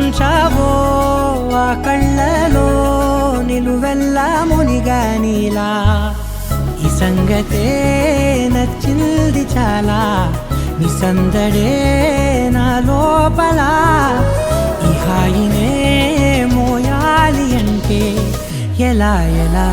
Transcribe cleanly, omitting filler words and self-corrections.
ఉంచావో ఆ కళ్ళలో నిలువెల్లా మునిగానిలా ఈ సంగతే నచ్చింది చాలా నీ సందడే నా లోపల ఈ హాయినే మోయాలి అంటే ఎలా ఎలా